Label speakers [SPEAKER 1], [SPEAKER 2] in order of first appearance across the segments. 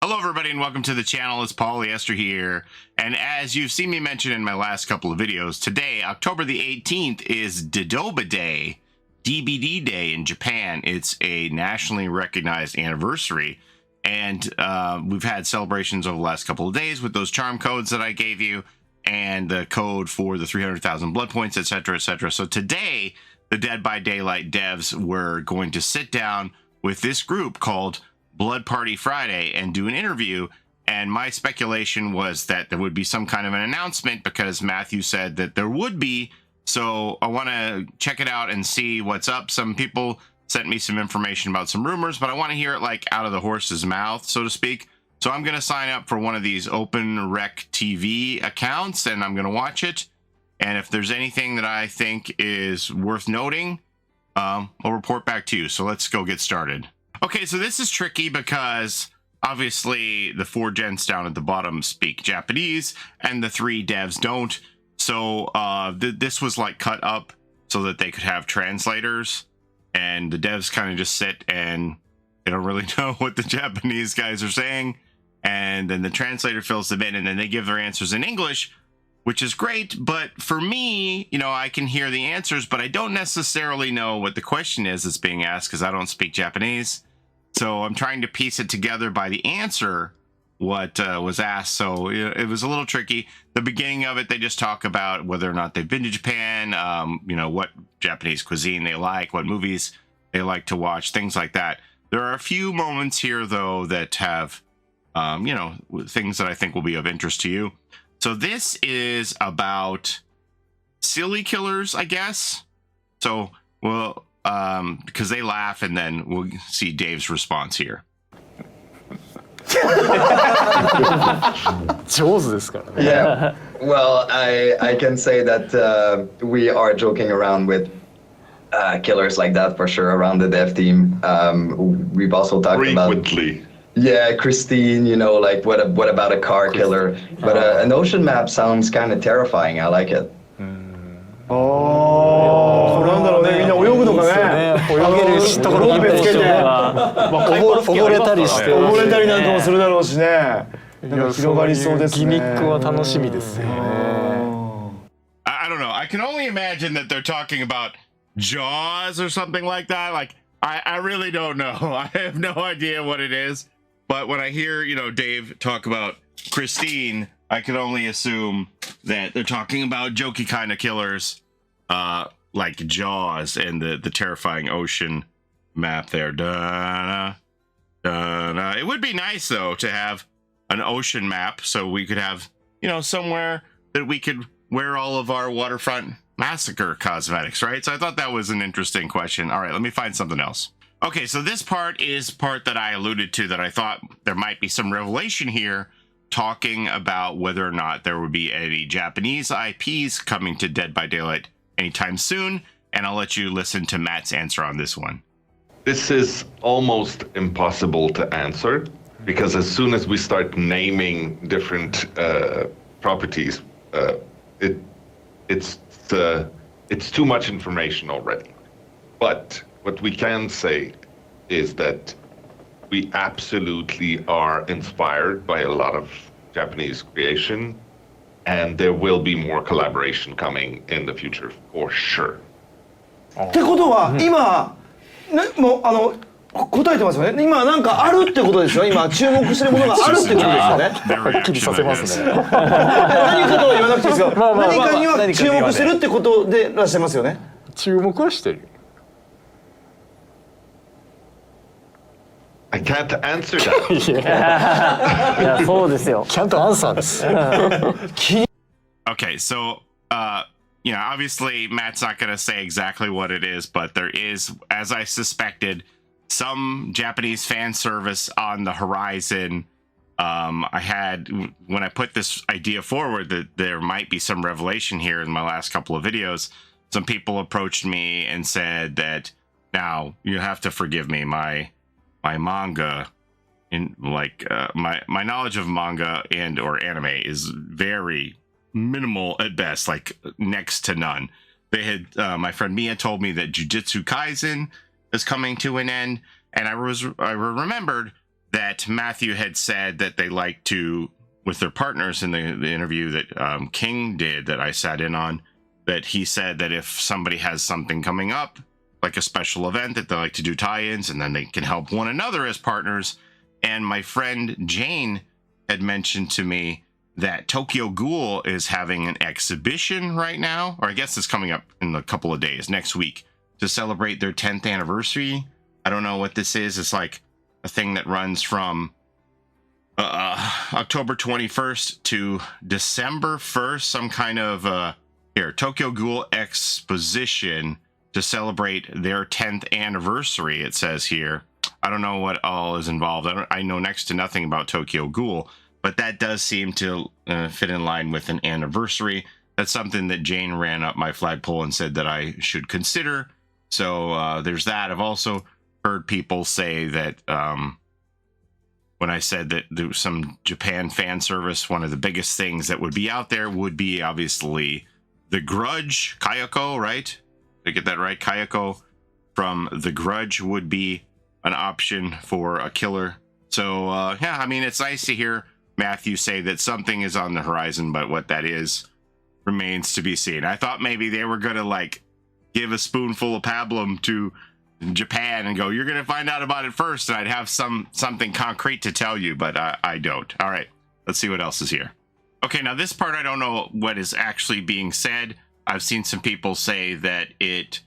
[SPEAKER 1] Hello, everybody, and welcome to the channel. It's Paulie, Esther here. And as you've seen me mention in my last couple of videos, today, October the 18th, is Dedoba Day, DBD Day in Japan. It's a nationally recognized anniversary. And we've had celebrations over the last couple of days with those charm codes that I gave you and the code for the 300,000 blood points, etc., etc. So today, the Dead by Daylight devs were going to sit down with this group called Blood Party Friday and do an interview, and my speculation was that there would be some kind of an announcement because Matthew said that there would be, so I want to check it out and see what's up. Some people sent me some information about some rumors, but I want to hear it like out of the horse's mouth, so to speak. So I'm going to sign up for one of these Open Rec TV accounts, and I'm going to watch it, and if there's anything that I think is worth noting, I'll report back to you. So let's go get started. Okay, so this is tricky because obviously the 4 gents down at the bottom speak Japanese and the 3 devs don't. So this was like cut up so that they could have translators, and the devs kind of just sit and they don't really know what the Japanese guys are saying. And then the translator fills them in and then they give their answers in English, which is great. But for me, you know, I can hear the answers, but I don't necessarily know what the question is that's being asked because I don't speak Japanese. So I'm trying to piece it together by the answer, what was asked. So it was a little tricky. The beginning of it, they just talk about whether or not they've been to Japan, you know, what Japanese cuisine they like, what movies they like to watch, things like that. There are a few moments here, though, that have, you know, things that I think will be of interest to you. So this is about silly killers, I guess. So, well, because they laugh, and then we'll see Dave's response here.
[SPEAKER 2] Yeah, well, I can say that we are joking around with killers like that for sure around the dev team. We've also talked
[SPEAKER 3] frequently.
[SPEAKER 2] Yeah, Christine, you know, like what about a car killer? But an ocean map sounds kind of terrifying. I like it.
[SPEAKER 4] なんだろうね、みんな泳ぐのかね。泳げるし、ところロープつけて、溺れたりして、溺れたりなんかもするだろうしね。広がりそうですね。ギミックは楽しみですよね。
[SPEAKER 1] I don't know. I can only imagine that they're talking about Jaws or something like that. Like, I really don't know. I have no idea what it is. But when I hear, you know, Dave talk about Christine, I can only assume that they're talking about jokey kind of killers, like Jaws and the terrifying ocean map there. It would be nice, though, to have an ocean map so we could have, you know, somewhere that we could wear all of our waterfront massacre cosmetics, right? So I thought that was an interesting question. All right, let me find something else. Okay, so this part is part that I alluded to that I thought there might be some revelation here, talking about whether or not there would be any Japanese IPs coming to Dead by Daylight anytime soon, and I'll let you listen to Matt's answer on this one.
[SPEAKER 3] This is almost impossible to answer because as soon as we start naming different properties, it's too much information already. But what we can say is that we absolutely are inspired by a lot of Japanese creation, and there will be more collaboration coming in the future for sure.
[SPEAKER 4] ってことは今ねもう答えてますよね。今なんかあるってことですよ。今注目してるものがあるってことですよね。
[SPEAKER 1] はっきりさせますね。
[SPEAKER 4] 何かとは言わなくていいですよ。何かには注目してるってことでいらっしゃいますよね。
[SPEAKER 5] 注目はしてる。
[SPEAKER 3] I can't answer that.
[SPEAKER 5] いや、そうですよ。ちゃんとアンサーです。
[SPEAKER 1] Okay, so, you know, obviously Matt's not going to say exactly what it is, but there is, as I suspected, some Japanese fan service on the horizon. I had, when I put this idea forward, that there might be some revelation here in my last couple of videos, some people approached me and said that, now, you have to forgive me, my manga, in like my knowledge of manga and or anime is very minimal at best, like next to none. They had my friend Mia told me that Jujutsu Kaisen is coming to an end, and I remembered that Mathieu had said that they like to, with their partners in the interview that King did that I sat in on, that he said that if somebody has something coming up, like a special event, that they like to do tie-ins and then they can help one another as partners. And my friend Jane had mentioned to me that Tokyo Ghoul is having an exhibition right now, or I guess it's coming up in a couple of days, next week, to celebrate their 10th anniversary. I don't know what this is. It's like a thing that runs from October 21st to December 1st, some kind of Tokyo Ghoul exposition to celebrate their 10th anniversary, it says here. I don't know what all is involved. I know next to nothing about Tokyo Ghoul, but that does seem to fit in line with an anniversary. That's something that Jane ran up my flagpole and said that I should consider. So there's that. I've also heard people say that when I said that there was some Japan fan service, one of the biggest things that would be out there would be obviously the Grudge, Kayako, right? Did I get that right? Kayako from the Grudge would be an option for a killer. So yeah, I mean, it's nice to hear Mathieu say that something is on the horizon, but what that is remains to be seen. I thought maybe they were gonna like give a spoonful of pablum to Japan and go, you're gonna find out about it first, and I'd have something concrete to tell you, but I don't. All right, let's see what else is here. Okay, now this part I don't know what is actually being said. I've seen some people say that it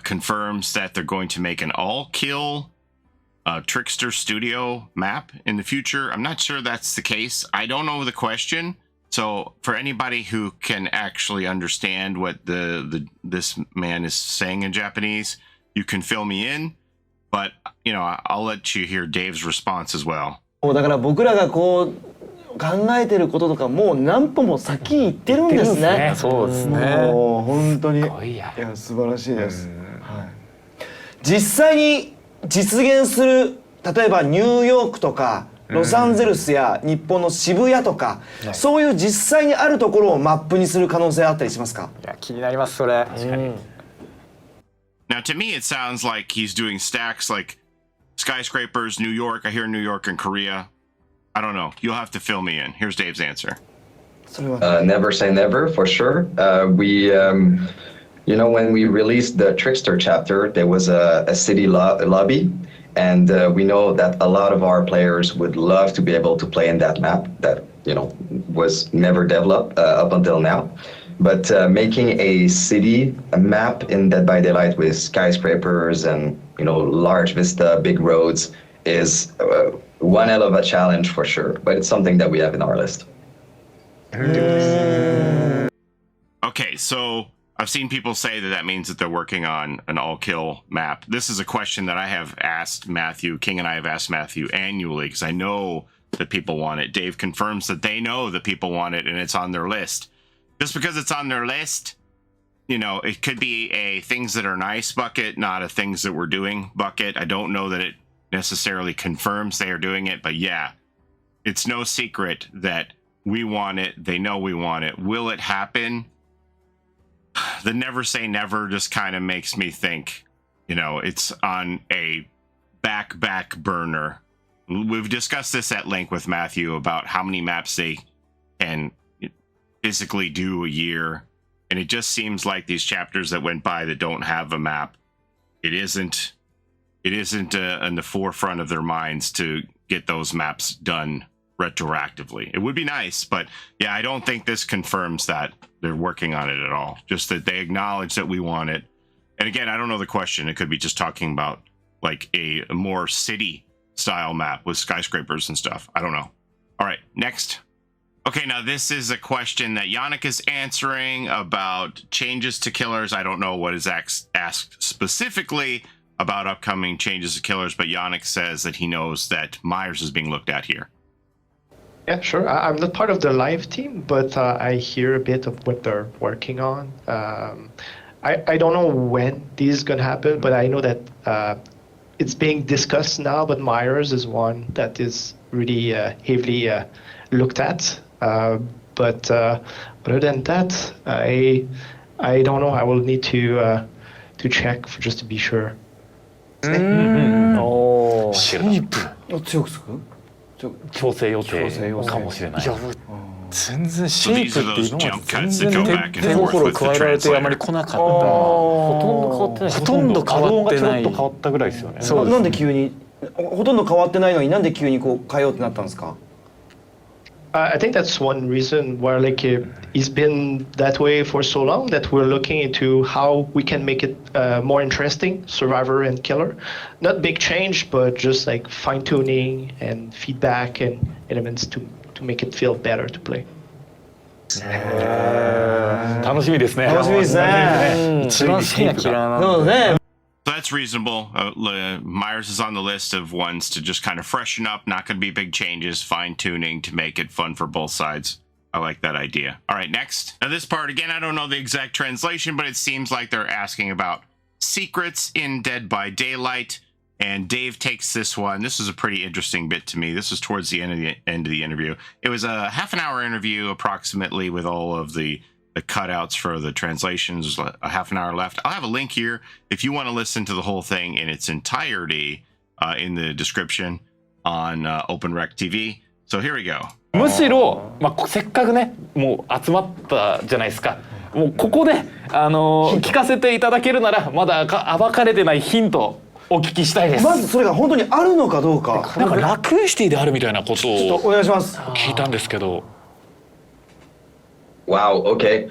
[SPEAKER 1] confirms that they're going to make an all-kill Trickster Studio map in the future. I'm not sure that's the case. I don't know the question. So for anybody who can actually understand what this man is saying in Japanese, you can fill me in. But, you know, I'll let you hear Dave's response as well.
[SPEAKER 4] だから僕らがこう考えてることとかもう何歩も先に行ってるんですね。
[SPEAKER 5] そうですね。
[SPEAKER 4] もう本当にいや素晴らしいです。はい。実際に実現する、例えばニューヨークとかロサンゼルスや日本の渋谷とか、そういう実際にあるところをマップにする可能性あったりしますか？
[SPEAKER 5] いや気になりますそれ。確かに。
[SPEAKER 1] Now to me it sounds like he's doing stacks like skyscrapers, New York. I hear New York and Korea. I don't know. You'll have to fill me in. Here's Dave's answer.
[SPEAKER 2] Never say never, for sure. You know, when we released the Trickster chapter, there was a city lobby, and we know that a lot of our players would love to be able to play in that map that, you know, was never developed up until now. But making a city map in Dead by Daylight with skyscrapers and, you know, large vista, big roads is one hell of a challenge for sure. But it's something that we have in our list.
[SPEAKER 1] Okay, so I've seen people say that means that they're working on an all-kill map. This is a question that I have asked Mathieu. King and I have asked Mathieu annually because I know that people want it. Dave confirms that they know that people want it and it's on their list. Just because it's on their list, you know, it could be a things that are nice bucket, not a things that we're doing bucket. I don't know that it necessarily confirms they are doing it, but yeah, it's no secret that we want it. They know we want it. Will it happen? The never say never just kind of makes me think, you know, it's on a back burner. We've discussed this at length with Mathieu about how many maps they can physically do a year, and it just seems like these chapters that went by that don't have a map, it isn't in the forefront of their minds to get those maps done retroactively. It would be nice, but yeah, I don't think this confirms that they're working on it at all. Just that they acknowledge that we want it. And again, I don't know the question. It could be just talking about like a more city style map with skyscrapers and stuff. I don't know. All right, next. Okay, now this is a question that Janick is answering about changes to killers. I don't know what is asked specifically about upcoming changes to killers, but Janick says that he knows that Myers is being looked at here.
[SPEAKER 6] Yeah, sure. I'm not part of the live team, but I hear a bit of what they're working on. I don't know when this is going to happen, but I know that it's being discussed now, but Myers is one that is really heavily looked at. But other than that, I don't know. I will need to check just to be sure.
[SPEAKER 5] Oh, シェイプ。
[SPEAKER 4] 強くつく
[SPEAKER 7] 調整予定かもしれない。
[SPEAKER 5] いやもう全然シェイプって今まで全
[SPEAKER 1] So these are those jump cuts that
[SPEAKER 5] 然
[SPEAKER 1] go back and
[SPEAKER 5] 手
[SPEAKER 1] forth
[SPEAKER 5] 心
[SPEAKER 1] with
[SPEAKER 5] 加
[SPEAKER 1] the
[SPEAKER 5] えられてあまり
[SPEAKER 1] translator.
[SPEAKER 5] 来なかった。
[SPEAKER 7] ほとんど変わってない。
[SPEAKER 5] ほとんど変わってない
[SPEAKER 7] ちょっと変わったぐらいですよね。
[SPEAKER 5] そうですね
[SPEAKER 4] なんで急にほとんど変わってないのになんで急にこう変えようってなったんですか？
[SPEAKER 6] I think that's one reason why it's been that way for so long that we're looking into how we can make it more interesting, survivor and killer. Not big change, but just like fine tuning and feedback and elements to make it feel better to play.
[SPEAKER 7] 楽しみですね。
[SPEAKER 4] 楽しみですね。
[SPEAKER 5] 一番好きなキラーなんで。
[SPEAKER 4] そうね。
[SPEAKER 1] So that's reasonable. Myers is on the list of ones to just kind of freshen up. Not going to be big changes, fine tuning to make it fun for both sides. I like that idea. All right, next. Now this part, again, I don't know the exact translation, but it seems like they're asking about secrets in Dead by Daylight. And Dave takes this one. This is a pretty interesting bit to me. This was towards the end of the interview. It was a half an hour interview approximately with all of the cutouts for the translations. There's a half an hour left. I'll have a link here if you want to listen to the whole thing in its entirety in the description on OpenRec TV. So here we go.
[SPEAKER 7] むしろ、せっかくねもう集まったじゃないですか。もうここで聞かせていただけるならまだ暴かれてないヒントお聞きしたいです。
[SPEAKER 4] まずそれが本当にあるのかどうか。
[SPEAKER 7] なんかラクーンシティであるみたいなことを
[SPEAKER 4] お願いします。
[SPEAKER 7] 聞いたんですけど。
[SPEAKER 2] Wow, okay.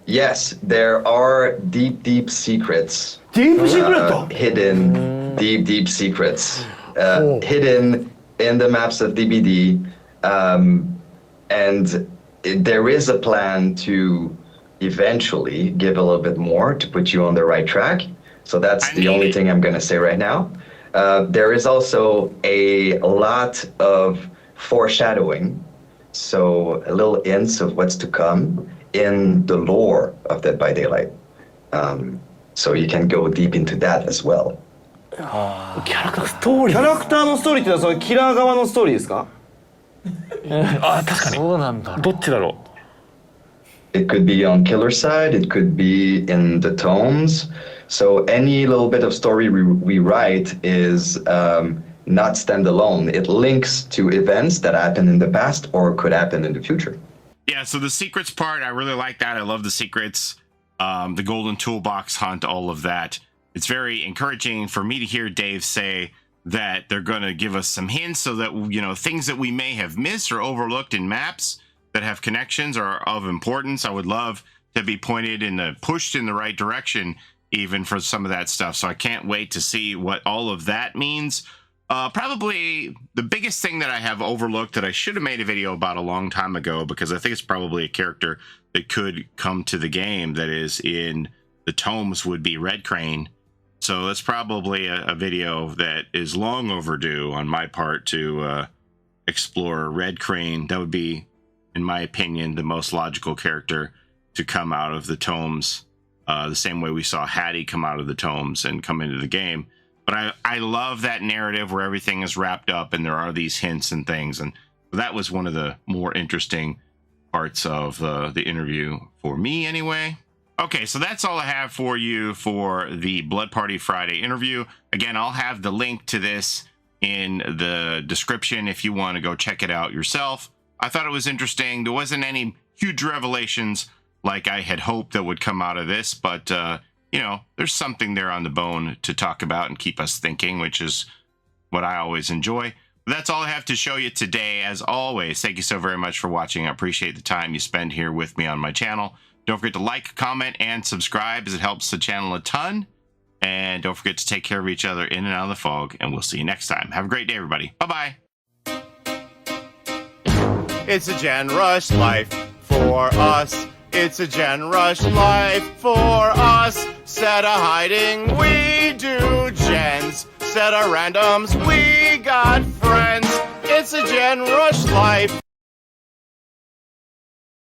[SPEAKER 2] Yes, there are deep secrets.
[SPEAKER 4] Deep secret?
[SPEAKER 2] Hidden deep secrets. Hidden in the maps of DBD. And there is a plan to eventually give a little bit more to put you on the right track. So that's the only thing I'm going to say right now. There is also a lot of foreshadowing. So a little hints of what's to come in the lore of Dead by Daylight. So you can go deep into that as well.
[SPEAKER 7] キャラクターストーリー。
[SPEAKER 4] キャラクターのストーリーってのはそのキラー側のストーリーですか？
[SPEAKER 7] あ、確かに。
[SPEAKER 5] そうなんだ。
[SPEAKER 7] どっちだろう。
[SPEAKER 2] It could be on killer side. It could be in the tomes. So any little bit of story we write is not standalone. It links to events that happened in the past or could happen in the future.
[SPEAKER 1] Yeah, so the secrets part, I really like that. I love the secrets, the golden toolbox hunt, all of that. It's very encouraging for me to hear Dave say that they're going to give us some hints so that, you know, things that we may have missed or overlooked in maps that have connections are of importance. I would love to be pointed and pushed in the right direction, even for some of that stuff. So I can't wait to see what all of that means. Probably the biggest thing that I have overlooked that I should have made a video about a long time ago, because I think it's probably a character that could come to the game that is in the tomes, would be Red Crane. So that's probably a video that is long overdue on my part to explore Red Crane. That would be, in my opinion, the most logical character to come out of the tomes, the same way we saw Hattie come out of the tomes and come into the game. But I love that narrative where everything is wrapped up and there are these hints and things. And that was one of the more interesting parts of the interview for me anyway. Okay, so that's all I have for you for the Blood Party Friday interview. Again, I'll have the link to this in the description if you want to go check it out yourself. I thought it was interesting. There wasn't any huge revelations like I had hoped that would come out of this, but you know, there's something there on the bone to talk about and keep us thinking, which is what I always enjoy. But that's all I have to show you today. As always, thank you so very much for watching. I appreciate the time you spend here with me on my channel. Don't forget to like, comment, and subscribe, as it helps the channel a ton. And don't forget to take care of each other in and out of the fog, and we'll see you next time. Have a great day, everybody. Bye-bye.
[SPEAKER 8] It's a Gen Rush life for us. It's a Gen Rush life for us. Set a hiding, we do gens. Set a randoms, we got friends. It's a Gen Rush life.